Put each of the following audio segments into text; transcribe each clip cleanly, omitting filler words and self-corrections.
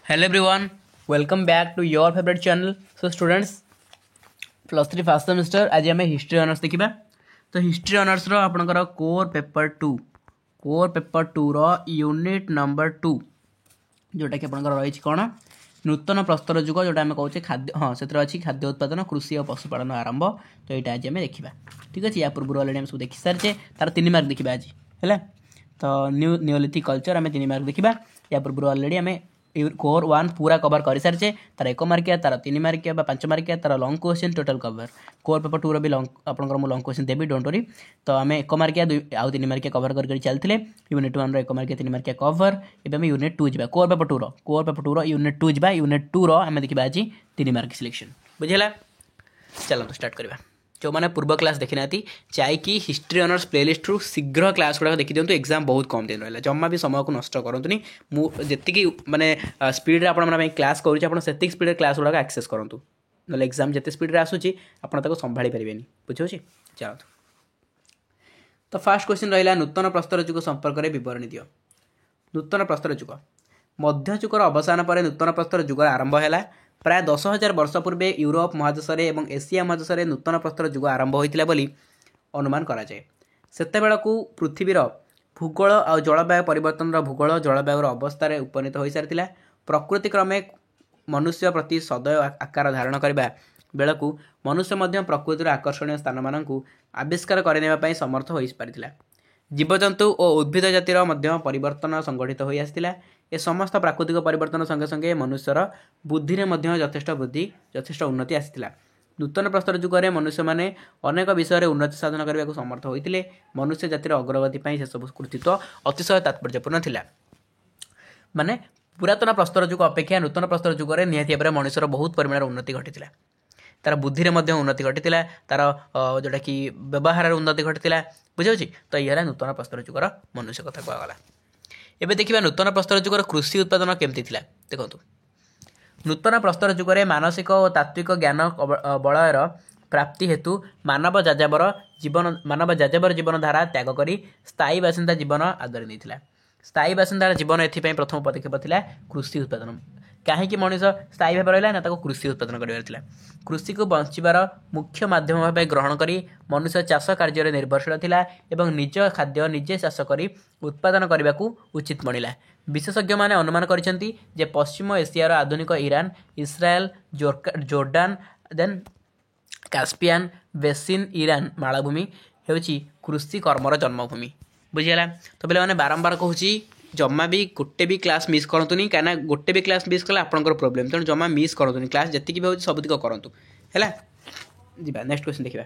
Hello everyone, welcome back to your favorite channel. So students, +3 first semester आज आम history honours देखा। तो history honours आपणकर core paper two unit number 2 जोटा कि आपंकर रही कौन नूतन प्रस्तर जुग जोटा आम कहे खाद्य हाँ से अच्छी खाद्य उत्पादन कृषि और पशुपालन आरंभ। तो यहाँ आज आम देखा ठीक अच्छे या पूर्व अलरेडी आम सब देखी सारी तार 3 मार्क देखा आज है। तो नियोलिथिक कल्चर आम 3 मार्क देखा या पूर्व अलरेडी आम कोर 1 पूरा कवर कर सारी तार 1 मार्किया तार 3 मार्किया 5 मार्किया तार long question total cover core paper 2 भी आपंकर मुझे long question Devi don't worry. तो आम 1 मार्किया आउ 3 मार्किया कवर कर चलते यूनिट 1 1 मार्किया 3 मार्किया कवर एवं यूनिट 2 जा कोर पेपर 2 यूनिट 2 जा यूनिट 2 आम देखा आज 3 मार्क सिलेक्शन बुझेगा। चलो स्टार्ट करवा जो मैंने पूर्व क्लास देखी ना चाहिए हिस्ट्री ऑनर्स प्लेलिस्ट रु शीघ्र क्लास गुड़ा देखी दिखाँ। एग्जाम बहुत कम दिन रहा जमा भी समय को नष्ट करूँ मुझे माने स्पीड आप क्लास करुँचे स्पीड क्लास गुड़ा एक्सेस करूँ ना एग्जाम जिते स्पीड आसूँ आपको संभाली पारे बुझे। चलो तो फास्ट क्वेश्चन रहा नूतन प्रस्तर जुग संपर्क में बरणी दियो। नूतन प्रस्तर जुग मध्ययुगर अवसान पर नूतन प्रस्तर जुग आरंभ है। प्राय 10,000 वर्ष पूर्व यूरोप महादेश और एशिया महादेश में नूतन प्रस्तर जुग आरंभ होता बोली अनुमान कराए। सेतेबेलू पृथ्वीर भूगोल और जलवायु परिवर्तन भूगोल जलवायुर अवस्था उपनीत हो सारी प्रकृति क्रमे मनुष्य प्रति सदैव आकार धारण करने बेलू मनुष्य प्रकृतिर आकर्षणीय स्थान मान आविष्कार करने समर्थ हो पारी। जीवजंतु और उद्भिद जातिर परिवर्तन संगठित हो आसाला। ए समस्त प्राकृतिक परिवर्तन संगे संगे मनुष्यर बुद्धि में यथेष्ट उन्नति आसाला। नूतन प्रस्तर जुगे मनुष्य मैंने अनेक विषय उन्नति साधन करने को समर्थ होते मनुष्य जातिर अग्रगति से सब कृतित्व अतिशय तात्पर्यपूर्ण थिला। माने पुरातन प्रस्तर जुग अपेक्षा नूतन प्रस्तर जुगे निहाती भाव में मनुष्यर बहुत परिमाण उन्नति घटी तार बुद्धि में उन्नति घटी तार जोटा कि व्यवहार उन्नति घटी बुझे। तो ये नूतन प्रस्तर जुगर मनुष्य कथा कहगला। एबे देखिबा नूतन प्रस्तर जुगर कृषि उत्पादन केमती थिला देखंतु। नूतन प्रस्तर जुगरे मानसिक और तात्विक ज्ञान बलयर प्राप्ति हेतु मानव जाजाबर जीवन धारा त्याग करी स्थायी बासिंदा जीवन आदरी नहीं। स्थायी बासिंदा जीवन एथि प्रथम पदक्षेप थिला कृषि उत्पादन। कहीं मनीष स्थायी भाव रहा ना कृषि उत्पादन कर कृषि को बचार मुख्य माध्यम भाव ग्रहण करी मनुष्य चाष कार्य निर्भरशील थिला एवं निज खाद्य निजे चाष करी उत्पादन करने को उचित मणिला। विशेषज्ञ माने अनुमान करिसेंती जे पश्चिम एशियार आधुनिक ईरान इस्राएल Jordan then Caspian basin Iran मालभूमि हेउची कृषि कर्मर जन्मभूमि बुझीगला। तो पे मैंने बारंबार कहूँ जमा भी गोटे भी क्लास मिस करतुनी कहीं गोटे भी क्लास मिस कले आपंकर प्रोब्लेम तेणु जमा मिस करतुनी क्लास जी भी हो सबुतिक करूँ है। नेक्स्ट क्वेश्चन देखा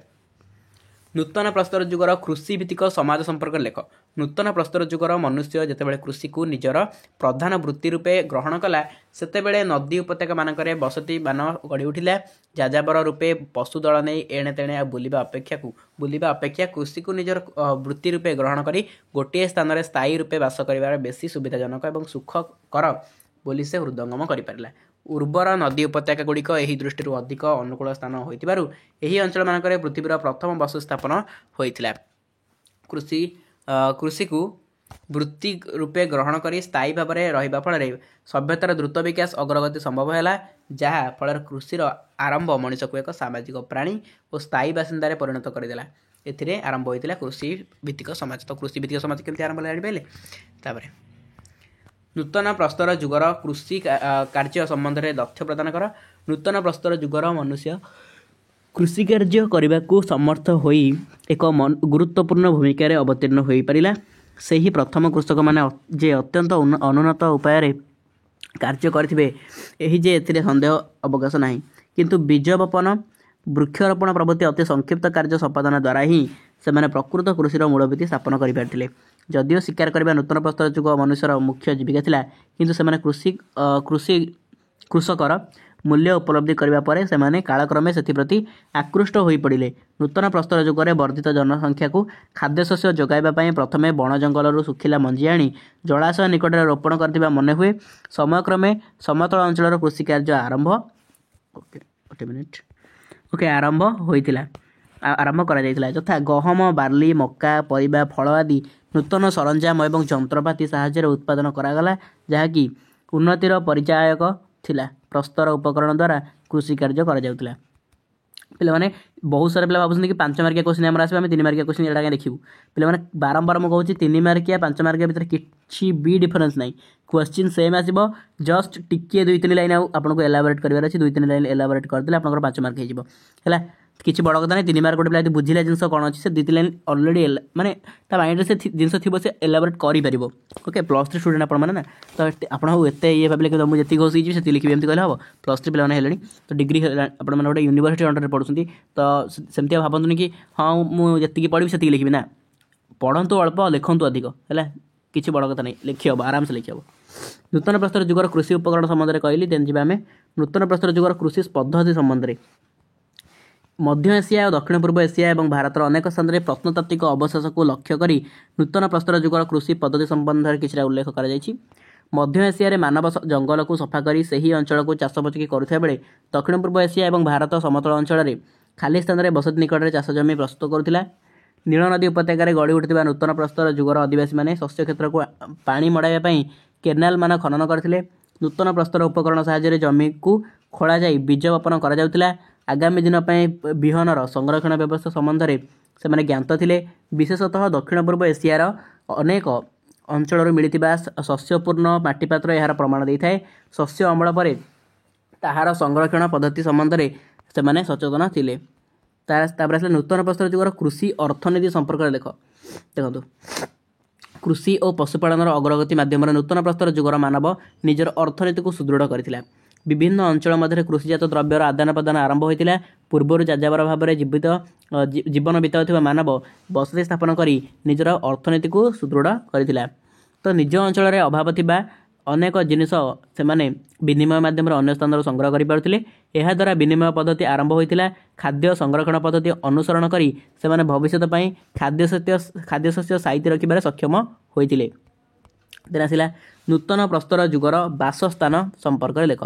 नूतन प्रस्तर जुगर कृषि भित्तिक समाज संपर्क लेख। नूतन प्रस्तर जुगर मनुष्य जितेबाला कृषि को निजर प्रधान वृत्ति रूपे ग्रहण कला सेतेबेले नदी उपत्यका मानक बसती मान गढ़ी उठिला। जाजाबर रूपे पशु दल नहीं एणे तेणे बुलिबा अपेक्षा कृषि को निजर वृत्ति रूपे ग्रहण करी गोटे स्थान में स्थायी रूपे बास कर बेसी सुविधाजनक और सुखकर बोली से हृदयंगम कर उर्वर नदी उपत्यका गुड़िक यही दृष्टि अधिक अनुकूल स्थान होइतिबारु एही अंचल मानकरे पृथ्वीर प्रथम बस स्थापन होइतिला। कृषि को वृत्ति रूपे ग्रहण करी स्थायी भाव में रहिबा फल सभ्यतार द्रुत विकास अग्रगति संभव है जहाँ फल कृषिर आरंभ मनीष को एक सामाजिक प्राणी और स्थायी बासिंदारे परिणत करदेला। एथिरे आरंभ होइतिला कृषि भित्तिक समाज। तो कृषि भित्तिक समाज केमती आरंभ जानि पाइले। तापरे नूतन प्रस्तर जुगर कृषि कार्य संबंध में तथ्य प्रदान कर। नूतन प्रस्तर जुगर मनुष्य कृषि कार्य करने को समर्थ होई एक गुरुत्वपूर्ण भूमिका अवतीर्ण हो पारिला। से ही प्रथम कृषक माने जे अत्यंत अनुन्नत उपाय कार्य करथिबे एही जे एथिरे संदेह अवकाश नाही। किंतु बीज बपन वृक्षारोपण प्रभृति अति संक्षिप्त कार्य संपादन द्वारा ही से प्रकृत कृषि मूलभित्ति स्थापन कर जदिओ शिकार करने नूतन प्रस्तर जुग मनुष्यर मुख्य जीविका थिला किंतु से कृषकर मूल्य उपलब्धि करने पर से कालक्रमे से आकृष्ट हो पड़े। नूतन प्रस्तर जुगरे वर्धित जनसंख्या को खाद्यशस्य जोगाइबा प्रथमे बण जंगल सुखिला मंजी आनी जलाशय निकट में रोपण करथिबा मने हुए। समयक्रमे समतल अंचल कृषि कार्य आरंभ आरंभ करा यथा गहम बार्ली मक्का परिबा फल आदि नूतन सरंजाम एवं जंत्रपाति साहाय्य उत्पादन करागला जहाँकि उन्नतिर परिचायक थिला प्रस्तर उपकरण द्वारा कृषि कार्य करा जाउतिला पे बहुत सारा पिला भावुँ कि 5 मार्किया क्वेश्चन आम आसो आम 3 मार्किया क्वेश्चन एटा देखू पे बारंबार मुझे 3 मार्किया 5 मार्किया भितर किसी भी डिफरेन्स ना क्वेश्चन सेम आसो जस्ट टिके 2-3 लाइन आपको एलाबोरेट करार अच्छे 2-3 लाइन एलाबोरेट करदे आप 5 मार्क है किसी बड़ कथा नहीं 3 मार्क गोटे पिला बुझिला जिन कौन अच्छे से 2-3 लाइन अलरेडी माने माइंड से जिन थी से एलाबोरेट कर ओके +3 स्टूडेंट आप ना तो आप ये भाविले कि मुझे जी घोषी से लिखी एमती कहले हम +3 पे हेले तो डिग्री आप गोटे यूनिवर्सिटी अंडर पढ़ुं तो सेमती भावतुनि कि हाँ मुझे पढ़ी से लिखी ना पढ़ंतु अल्प लिखु अधिक है किसी बड़ कथा नहीं लिखी हम आराम से लिखी हम नूतन प्रस्तर जुगर कृषि उपकरण संबंध में कहली देन जी आम नूतन प्रस्तर जुगर कृषि पद्धति संबंध में मध्य एशिया और दक्षिण पूर्व एशिया और भारत अनेक स्थान में प्रत्नतात्विक अवशेष को लक्ष्य कर नूतन प्रस्तर जुगर कृषि पद्धति संबंध में किसी उल्लेख कर मध्य एशिया मानव जंगल को सफा कर से अंचल को चाष पचकी करुवा बेले दक्षिण पूर्व एशिया और भारत समतल अंचल में खाली स्थान में बसति निकट में चाष जमी प्रस्तुत करुला नील नदी उपत्यकार गढ़ी उठा नूतन प्रस्तर जुगर आदिवासी मैंने शस्य क्षेत्र को पानी मड़ाइवाई केनाल मान खनन करते नूतन प्रस्तर उपकरण साहाय्य जमी को खोल जा बीज बपन कर आगामी दिन विहनर संरक्षण व्यवस्था संबंध में से ज्ञात थे विशेषतः दक्षिण पूर्व एशियार अनेक अंचल मिलता शस्यपूर्ण माटीपात्र यार प्रमाण दे था शस्य अमल पर ताहार संरक्षण पद्धति संबंध में से सचेतन थे तापर नूतन प्रस्तर जुगर कृषि अर्थनीति संपर्क में देखो कृषि और पशुपालन अग्रगति मध्यम नूतन प्रस्तर जुगर मानव निजर अर्थनीति को सुदृढ़ करथिला विभिन्न अंचल मध्य कृषिजात द्रव्यर आदान प्रदान आरंभ होता पूर्वर जाजावर भाव में जीवित जीवन बिताउथिबा मानव बसति स्थापन कर निजर अर्थनीति को सुदृढ़ करथिला तो निज अंचल में अभाव थिबा अनेक जिनिस से विनिमय माध्यम अन्य स्थान संग्रह करें द्वारा विनिमय पद्धति आरंभ होता खाद्य संरक्षण पद्धति अनुसरण कर भविष्य खाद्यशस्य साइती रखिबार सक्षम होते आसला नूतन प्रस्तर जुगर बासस्थान संपर्क लेख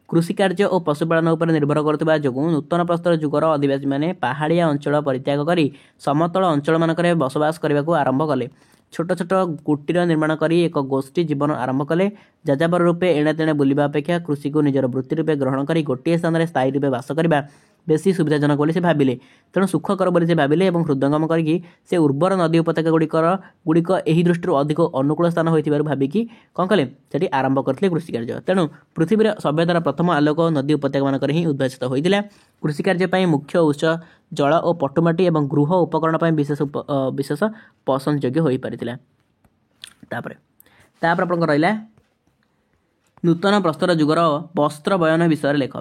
कृषि कार्य और पशुपालन पर निर्भर करथिबा जोगु नूतन प्रस्तर जुगर आदिवासी माने पहाड़िया अंचल परित्याग करी समतल अंचल मानकरे बसवास करने को आरंभ कले छोट छोट कुटीर निर्माण कर एक गोष्ठी जीवन आरंभ कले जाजाबर रूपे एणे तेणे बुलिबा अपेक्षा कृषि को निजर वृत्ति रूपे ग्रहण कर गोटे स्थान में स्थायी रूपे बास करने बेसी सुविधाजनक बोली से भाविले तेणु सुखकर बोली से भाविले हृदयंगम करके उर्वर नदी उपत्यका गुड़िक यही दृष्टि अधिक अनुकूल स्थान होइथिबारु भाविकी कौन कले सेठी आरंभ करथिले कृषि कार्य तेणु पृथ्वी सभ्यतार प्रथम आलोक नदी उपत्यका मानकर ही उद्भासित होइथिला कृषि कार्य मुख्य उत्स जल और पटुमाटी और गृह उपकरण विशेष पसंद योग्य हो पारिथिला तापर आपन रहिला नूतन प्रस्तर जुगर वस्त्र बयन विषय लेख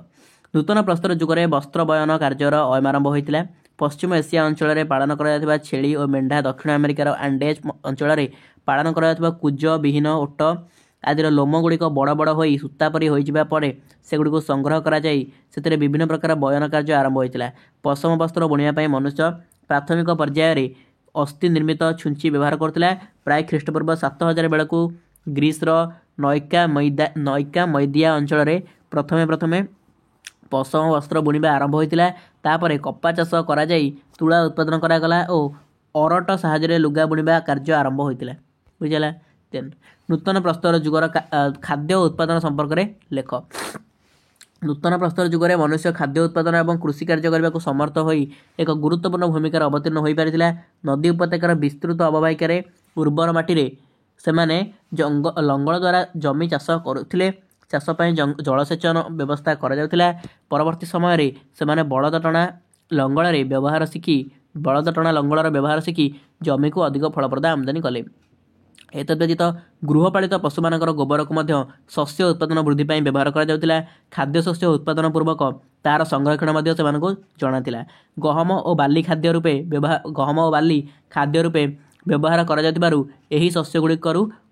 नूतन प्रस्तर जुगर वस्त्र बयन कार्यर आरंभ होता पश्चिम एशिया अंचल में पालन कर छेली और मेढ़ा दक्षिण अमेरिकार आंडेज अंचल में पालन कर कुज विहीन ओट आदिर लोम गुड़िक बड़ बड़ हो सूता परी होपर सेगुड़ी संग्रह कर विभिन्न प्रकार बयन कार्य आरंभ होता पशम वस्त्र बुणिया मनुष्य प्राथमिक पर्यायर अस्थि निर्मित छुंची व्यवहार करता प्राय ख्रीष्टपूर्व 7000 बेलू ग्रीसर नैका मैदिया अंचल में प्रथमे पशम वस्त्र बुणवा आरंभ होता तापर कपा चाष कर तुला उत्पादन करागला और अरट साहाय्य लुगा बुणवा कार्य आरंभ होता बुझला देन नूतन प्रस्तर जुगर खाद्य उत्पादन संपर्क में लेख नूतन प्रस्तर जुगर मनुष्य खाद्य उत्पादन और कृषि कार्य करने को समर्थ हो एक गुरुत्वपूर्ण भूमिका अवतीर्ण हो पारिथिला नदी उपत्यकार विस्तृत अववाहिकार उर्वर माटी से लंगल द्वारा जमी चाष करुथिले चाषपाई जलसेचन व्यवस्था करा परवर्ती समय से बलद टणा लंगल व्यवहार शिखी जमी को अधिक फलप्रद आमदानी कले एतद्व्यतीत गृहपालित पशु मान गोबर को शस्य उत्पादन वृद्धि व्यवहार करा खाद्य शस्य उत्पादन पूर्वक तार संरक्षण से जनाला गहम और बाली खाद्य रूपे व्यवहार कर शस्यगुड़िक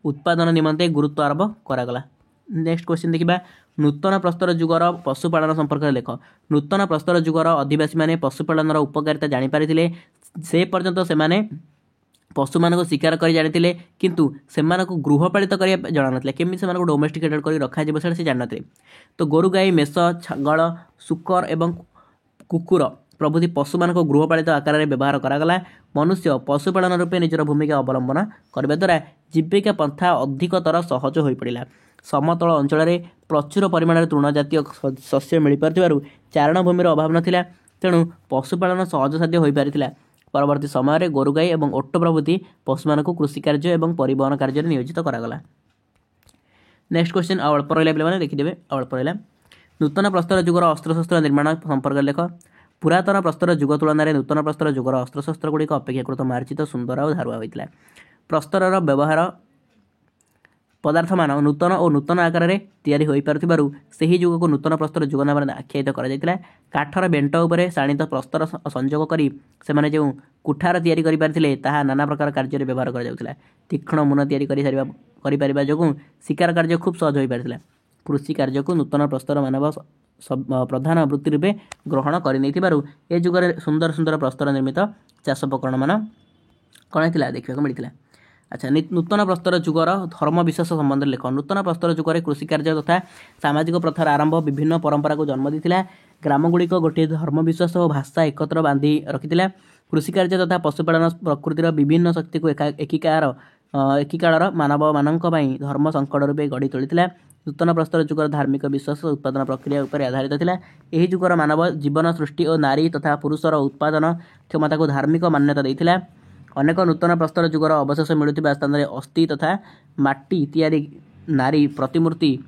उत्पादन निमंते गुरुत्व आरोप करागला नेक्स्ट क्वेश्चन देखिबा नूतन प्रस्तर जुगर पशुपालन संपर्क में लेख नूतन प्रस्तर जुगर आदिवासी माने पशुपालन उपकारिता जानी पारिथिले से पर्यंत से पशु मान शिकार कर जानी किंतु से गृहपालित कर जाना ना केमी से डोमेस्टिकेटेड कर रखा से जानते तो गोरु गाई मेष छागल सुकर एवं कुकुर प्रभृति पशु मान गृहपालित आकार में व्यवहार करागला मनुष्य पशुपालन रूपे निजर भूमिका अवलंबन करने द्वारा जीविका पंथा अधिकतर सहज हो पड़ा समतल अंचल प्रचुर परिमाण तृण जातीय शस्य मिल पार चारण भूमिर अभाव नाला तेणु पशुपालन सहजसाध्य हो पारी परवर्ती समय गोरु गाई और ओट प्रभृति पशु मान कृषि कार्य और परिवहन कार्य नियोजित करागला। नेक्स्ट क्वेश्चन अल्प रहा पे देखीदे अल्प रहा नूतन प्रस्तर जुगर अस्त्रशस्त्र निर्माण संपर्क लेख पुरातन प्रस्तर जुग तुलन में नूतन प्रस्तर जुगर अस्त्रशस्त्र गुड़िक अपेक्षाकृत मार्जित सुंदर और धारुआ होता प्रस्तर व्यवहार पदार्थ मान नूतन और नूतन आकार में तैयारी हो पारुथिबारु सेही जुग को नूतन प्रस्तर जुग नाम आख्यायित करा काठर बेंट उपर शाणित प्रस्तर संयोग करी से जो कुठार तैयारी करि पारिथिले ताहा नाना प्रकार कार्य व्यवहार करा तीक्ष्ण मुन तैयारी जो शिकार कार्य खूब सहज हो पारिथिला कृषि कार्य को नूतन प्रस्तर मानव प्रधान वृत्ति रूपे ग्रहण कर ए जुगर सुंदर सुंदर प्रस्तर निर्मित चाष उपकरण मान कौन होता देखा मिलता। अच्छा नूतन प्रस्तर जुगर धर्म विश्वास संबंध लेख नूतन प्रस्तर जुगर कृषि कार्य तथा सामाजिक प्रथार आरंभ विभिन्न परंपरा को जन्म देता ग्रामगुड़िक गोटे धर्म विश्वास और भाषा एकत्र बांधि रखी कृषि कार्य तथा पशुपालन प्रकृतिर विभिन्न शक्ति को एकीकाल मानव मान धर्म संकट रूपे गढ़ी तोली नूतन प्रस्तर जुगर धार्मिक विश्वास उत्पादन प्रक्रिया उपर आधारित थिला एही जुगर मानव जीवन सृष्टि और नारी तथा पुरुषर उत्पादन क्षमता को धार्मिक मान्यता देथिला अनेक नूतन प्रस्तर जुगर अवशेष मिलुथिबा स्थान में अस्थि तथा माटी इत्यादि नारी प्रतिमूर्ति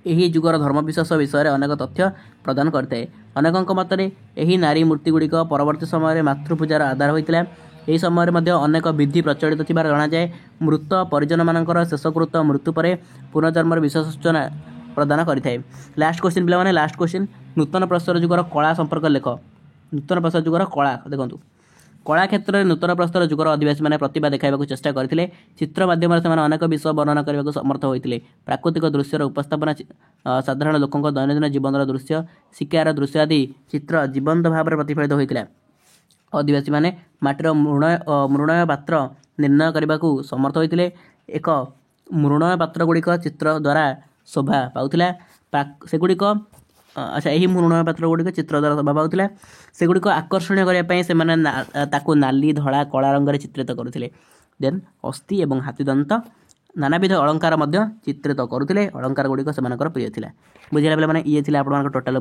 एही जुगर धर्म विश्वास विषय अनेक तथ्य प्रदान करते अनेक मतरे एही नारी मूर्ति गुड़िक परवर्ती समय मातृपूजार आधार होता यही समय में अनेक विधि प्रचलित थी जना जाए मृत परिजन मानकर शेषकृत मृत्यु पर पुनर्जन्म विशेष सूचना प्रदान करें। लास्ट क्वेश्चन पे लास्ट क्वेश्चन नूतन प्रस्तर जुगर कला संपर्क लेख नूतन प्रस्तर जुगर कला देखो कला क्षेत्र में नूतन प्रस्तर जुगर आदिवासी मैंने प्रतिभा देखा चेष्टा करते चित्र मध्यम से अनेक विषय वर्णना करने को समर्थ होते प्राकृतिक दृश्यर उपस्थापना साधारण लोकों दैनंदिन जीवन दृश्य शिकार दृश्य आदि चित्र जीवंत भाव में प्रतिफलित होता आदिवासी माने माटीर मृणय पात्र निर्णय करने को समर्थ होते एक मृणय पात्र गुड़िक चित्र द्वारा शोभा पाउथिला सेगुड़िक अच्छा यही मृणय पात्र गुड़िक चित्र द्वारा शोभा पाउथिला सेगुड़िक आकर्षणीय करने से नाली धड़ा कला रंग चित्रित करुथिले देन अस्थि एवं हाथीदंत नानाविध अलंकार चित्रित करुथिले अलंकार गुड़िक से प्रिय थिला बुझेगा पे ये आप टोटाल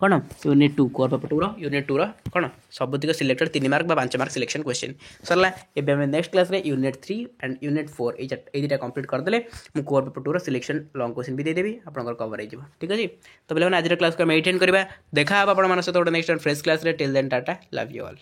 कौन यूनिट 2 कोर पेपर 2 यूनिट 2 कौन सबुतिक selected 3 mark 5 mark selection question सरला एबे हम नेक्स्ट क्लास रे यूनिट 3 एंड यूनिट 4 ए दुटा कंप्लीट करदेले मु core paper 2 selection long question भी दे देबी आपनकर कवर हो ठीक है तो पे आज क्लास को मेंटेन करबा देखा आप आपण मन सहित नेक्स्ट फ्रेश क्लास रे till then tata love you all.